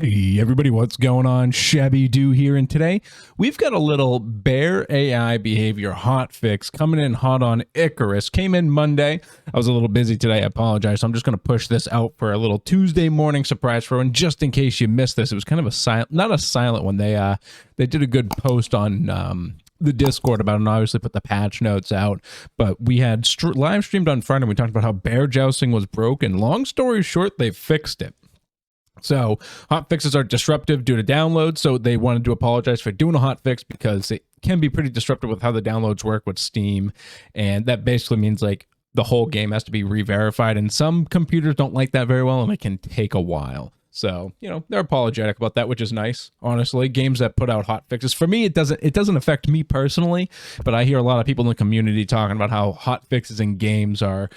Hey everybody, what's going on? ShabbyDoo here, and today we've got a little bear AI behavior hotfix coming in hot on Icarus. Came in Monday. I was a little busy today, I apologize. So I'm just going to push this out for a little Tuesday morning surprise for everyone, just in case you missed this. It was kind of a silent, not a silent one. They did a good post on the Discord about it, and obviously put the patch notes out, but we had live streamed on Friday and we talked about how bear jousting was broken. Long story short, they fixed it. So hotfixes are disruptive due to downloads, so they wanted to apologize for doing a hotfix because it can be pretty disruptive with how the downloads work with Steam, and that basically means like the whole game has to be re-verified, and some computers don't like that very well, and it can take a while. So, you know, they're apologetic about that, which is nice, honestly. Games that put out hotfixes, for me, it doesn't affect me personally, but I hear a lot of people in the community talking about how hotfixes in games are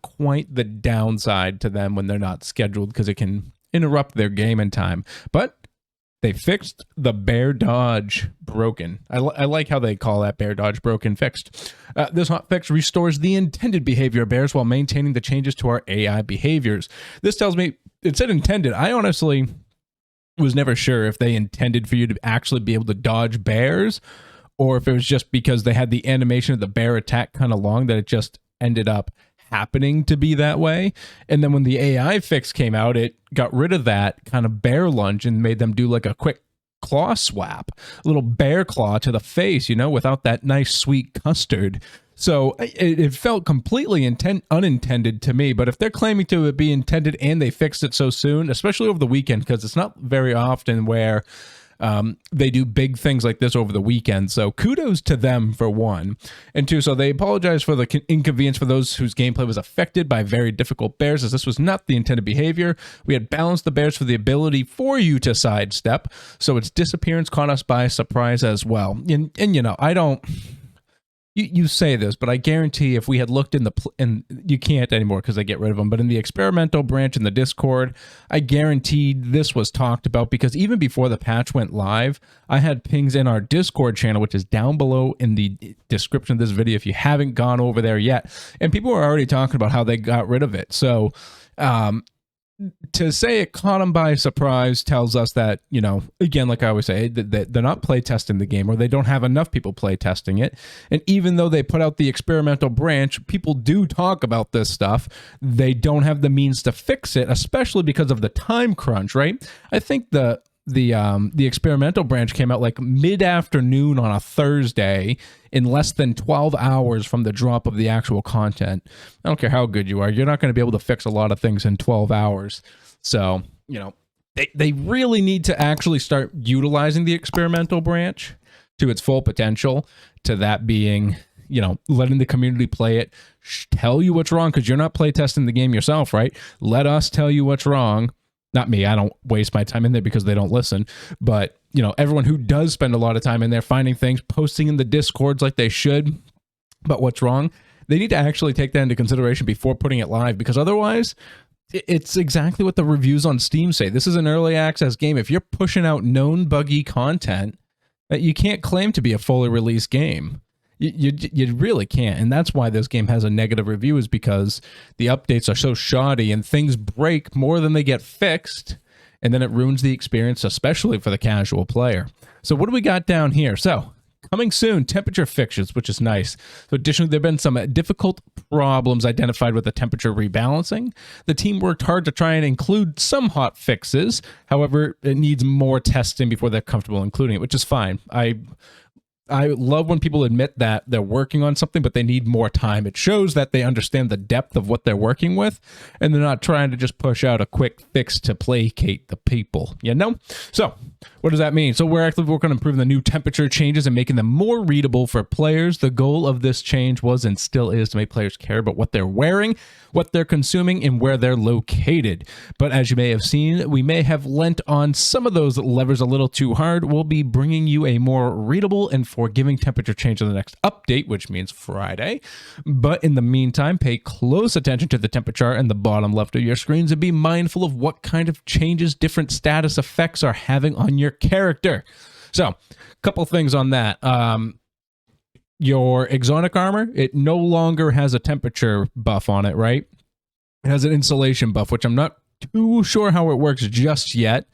quite the downside to them when they're not scheduled, because it can interrupt their gaming time. But they fixed the bear dodge broken. I like how they call that bear dodge broken fixed. This hotfix restores the intended behavior of bears while maintaining the changes to our AI behaviors. This tells me it said intended. I honestly was never sure if they intended for you to actually be able to dodge bears, or if it was just because they had the animation of the bear attack kind of long that it just ended up happening to be that way. And then when the AI fix came out, it got rid of that kind of bear lunge and made them do like a quick claw swap, a little bear claw to the face, you know, without that nice sweet custard. So it felt completely unintended to me. But if they're claiming to it be intended and they fixed it so soon, especially over the weekend, because it's not very often where they do big things like this over the weekend. So kudos to them, for one. And two, so they apologize for the inconvenience for those whose gameplay was affected by very difficult bears, as this was not the intended behavior. We had balanced the bears for the ability for you to sidestep, so its disappearance caught us by surprise as well. And you know, I don't... You say this, but I guarantee if we had looked in and you can't anymore because they get rid of them, but in the experimental branch in the Discord, I guaranteed this was talked about, because even before the patch went live, I had pings in our Discord channel, which is down below in the description of this video if you haven't gone over there yet, and people were already talking about how they got rid of it. So to say it caught them by surprise tells us that, you know, again, like I always say, that they're not play testing the game, or they don't have enough people play testing it. And even though they put out the experimental branch, people do talk about this stuff. They don't have the means to fix it, especially because of the time crunch, right? I think the experimental branch came out like mid-afternoon on a Thursday, in less than 12 hours from the drop of the actual content. I don't care how good you are, you're not going to be able to fix a lot of things in 12 hours. So, you know, they really need to actually start utilizing the experimental branch to its full potential, to that being, you know, letting the community play it, tell you what's wrong, because you're not play testing the game yourself, right? Let us tell you what's wrong. Not me, I don't waste my time in there because they don't listen, but, you know, everyone who does spend a lot of time in there finding things, posting in the Discords like they should, but what's wrong, they need to actually take that into consideration before putting it live, because otherwise, it's exactly what the reviews on Steam say. This is an early access game. If you're pushing out known buggy content, that you can't claim to be a fully released game. You really can't, and that's why this game has a negative review, is because the updates are so shoddy and things break more than they get fixed, and then it ruins the experience, especially for the casual player. So what do we got down here? So, coming soon, temperature fixtures, which is nice. So additionally, there have been some difficult problems identified with the temperature rebalancing. The team worked hard to try and include some hot fixes. However, it needs more testing before they're comfortable including it, which is fine. I love when people admit that they're working on something, but they need more time. It shows that they understand the depth of what they're working with, and they're not trying to just push out a quick fix to placate the people, you know? So, what does that mean? So we're actively working on improving the new temperature changes and making them more readable for players. The goal of this change was, and still is, to make players care about what they're wearing, what they're consuming, and where they're located. But as you may have seen, we may have lent on some of those levers a little too hard. We'll be bringing you a more readable and forgiving temperature change in the next update, which means Friday. But in the meantime, pay close attention to the temperature in the bottom left of your screens and be mindful of what kind of changes different status effects are having on your character. So, a couple things on that. Your exotic armor, it no longer has a temperature buff on it, right? It has an insulation buff, which I'm not too sure how it works just yet.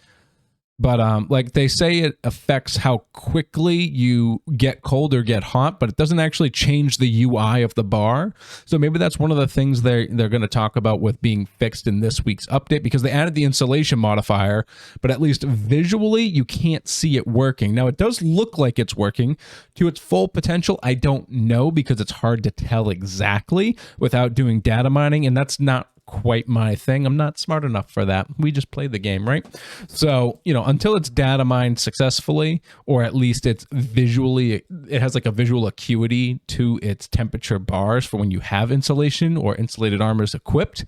But like they say it affects how quickly you get cold or get hot, but it doesn't actually change the UI of the bar. So maybe that's one of the things they're going to talk about with being fixed in this week's update, because they added the insulation modifier, but at least visually you can't see it working. Now it does look like it's working to its full potential. I don't know, because it's hard to tell exactly without doing data mining, and that's not quite my thing. I'm not smart enough for that. We just play the game, right? So, you know, until it's data mined successfully, or at least it's visually, it has like a visual acuity to its temperature bars for when you have insulation or insulated armors equipped,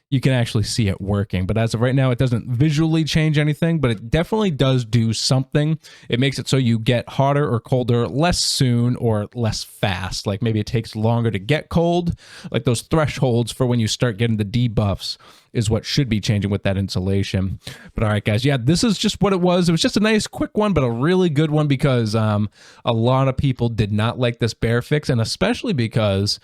you can actually see it working. But as of right now, it doesn't visually change anything, but it definitely does do something. It makes it so you get hotter or colder less soon or less fast. Like maybe it takes longer to get cold. Like those thresholds for when you start getting the debuffs is what should be changing with that insulation. But all right, guys, yeah, this is just what it was. It was just a nice quick one, but a really good one, because a lot of people did not like this bear fix, and especially because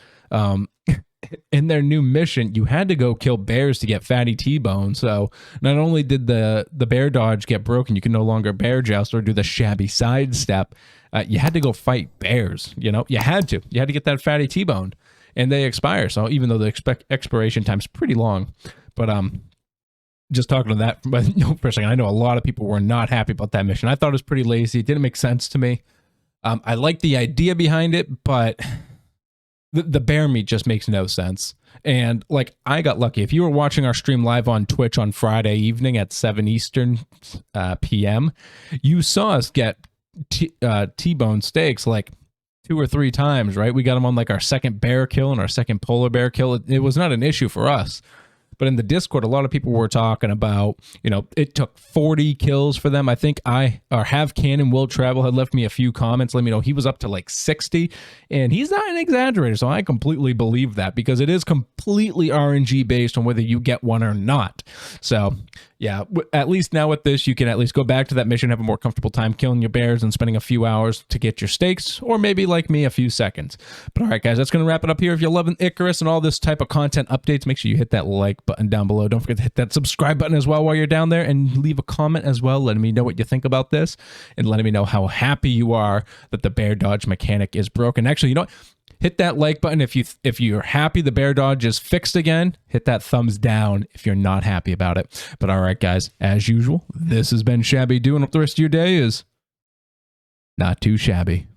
in their new mission, you had to go kill bears to get fatty T-bone. So not only did the bear dodge get broken, you can no longer bear joust or do the shabby sidestep. You had to go fight bears. You know, you had to get that fatty T-bone, and they expire. So even though the expiration time is pretty long, but just talking to that for a second, I know a lot of people were not happy about that mission. I thought it was pretty lazy. It didn't make sense to me. I like the idea behind it, but the bear meat just makes no sense. And like, I got lucky. If you were watching our stream live on Twitch on Friday evening at 7 Eastern PM, you saw us get T-bone steaks like 2 or 3 times, right? We got them on like our second bear kill and our second polar bear kill. It was not an issue for us. But in the Discord, a lot of people were talking about, you know, it took 40 kills for them. I think Have Cannon Will Travel had left me a few comments, let me know he was up to like 60, and he's not an exaggerator. So I completely believe that, because it is completely RNG based on whether you get one or not. So yeah, at least now with this, you can at least go back to that mission, have a more comfortable time killing your bears and spending a few hours to get your steaks, or maybe like me, a few seconds. But all right, guys, that's going to wrap it up here. If you're loving Icarus and all this type of content updates, make sure you hit that like button down below. Don't forget to hit that subscribe button as well while you're down there, and leave a comment as well, letting me know what you think about this, and letting me know how happy you are that the bear dodge mechanic is broken. Actually, you know what? Hit that like button if you're happy the bear dodge is fixed again. Hit that thumbs down if you're not happy about it. But all right, guys, as usual, this has been ShabbyDoo, and hope the rest of your day is not too shabby.